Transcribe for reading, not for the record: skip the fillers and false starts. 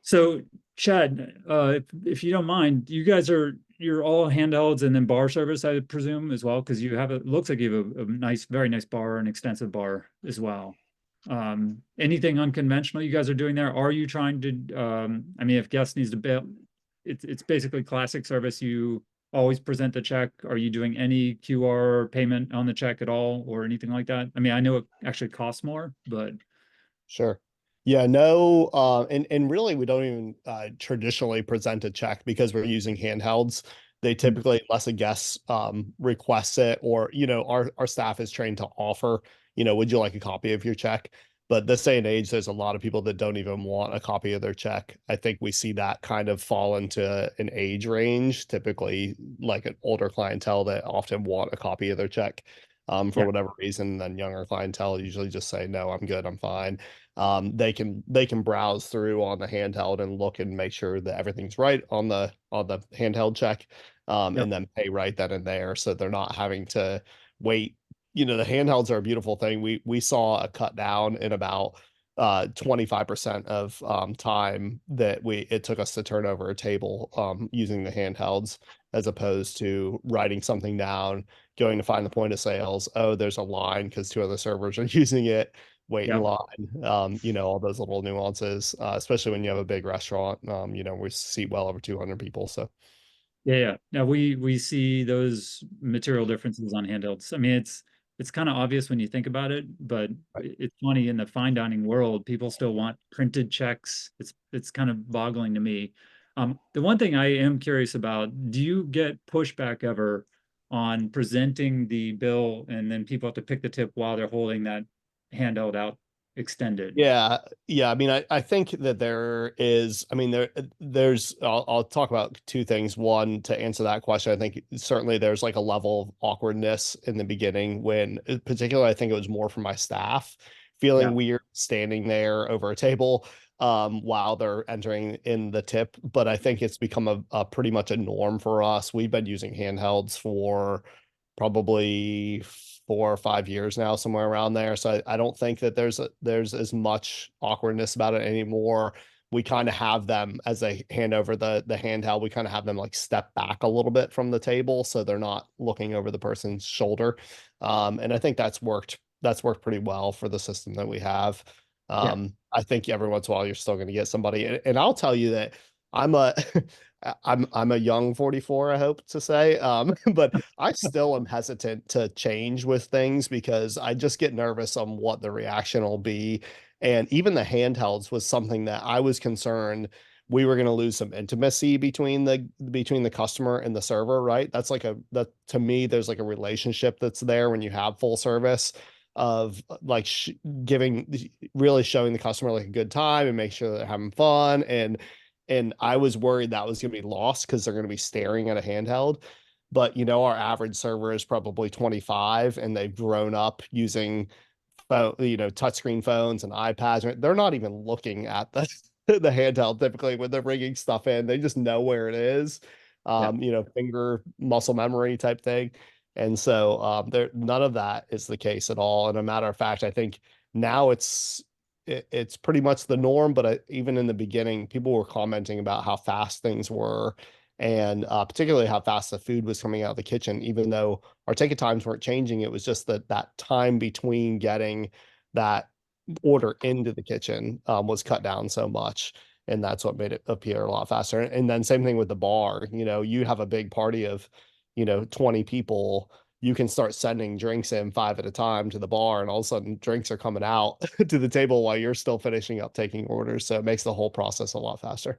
So Chad, if you don't mind, you're all handhelds and then bar service, I presume, as well, because it looks like you have a nice, very nice bar, an extensive bar as well. Anything unconventional you guys are doing there? Are you trying to, I mean, if guest needs to bail, it's basically classic service. You always present the check. Are you doing any QR payment on the check at all or anything like that? I mean, I know it actually costs more, but Sure. Yeah, no, and really we don't even traditionally present a check because we're using handhelds. They mm, typically, unless a guest requests it, or our staff is trained to offer, would you like a copy of your check? But this day and age, there's a lot of people that don't even want a copy of their check. I think we see that kind of fall into an age range, typically like an older clientele that often want a copy of their check for yeah, whatever reason. Then younger clientele usually just say, no, I'm good, I'm fine. They can browse through on the handheld and look and make sure that everything's right on the handheld check, yep, and then pay right then and there, so they're not having to wait. The handhelds are a beautiful thing. We saw a cut down in about 25% of time that we it took us to turn over a table using the handhelds, as opposed to writing something down, going to find the point of sales. Oh, there's a line because two other servers are using it, wait in yep. line, all those little nuances, especially when you have a big restaurant. We seat well over 200 people. So Yeah, yeah. Now we see those material differences on handhelds. I mean, it's kind of obvious when you think about it, but right. it's funny in the fine dining world, people still want printed checks. It's kind of boggling to me. The one thing I am curious about, do you get pushback ever on presenting the bill and then people have to pick the tip while they're holding that handheld out extended? Yeah, yeah. I mean, I think that there is. I mean, there's. I'll talk about two things. One, to answer that question, I think certainly there's like a level of awkwardness in the beginning when, particularly, I think it was more for my staff Yeah, feeling weird standing there over a table while they're entering in the tip. But I think it's become a pretty much a norm for us. We've been using handhelds for probably 4 or 5 years now, somewhere around there. So I don't think that there's as much awkwardness about it anymore. We kind of have them, as they hand over the handheld, we kind of have them like step back a little bit from the table so they're not looking over the person's shoulder. And I think that's worked pretty well for the system that we have. yeah. I think every once in a while you're still going to get somebody, and I'll tell you that I'm a I'm a young 44, I hope to say. But I still am hesitant to change with things because I just get nervous on what the reaction will be. And even the handhelds was something that I was concerned we were going to lose some intimacy between the customer and the server, right? That to me, there's like a relationship that's there when you have full service of like giving really showing the customer like a good time and make sure they're having fun. And I was worried that was going to be lost because they're going to be staring at a handheld. But our average server is probably 25, and they've grown up using touchscreen phones and iPads. They're not even looking at the the handheld typically when they're bringing stuff in. They just know where it is, Yeah. finger muscle memory type thing. And so there, none of that is the case at all. And a matter of fact, I think now it's pretty much the norm. But even in the beginning, people were commenting about how fast things were, and particularly how fast the food was coming out of the kitchen. Even though our ticket times weren't changing, it was just that time between getting that order into the kitchen was cut down so much. And that's what made it appear a lot faster. And then same thing with the bar. You have a big party of 20 people, you can start sending drinks in five at a time to the bar, and all of a sudden drinks are coming out to the table while you're still finishing up taking orders. So it makes the whole process a lot faster.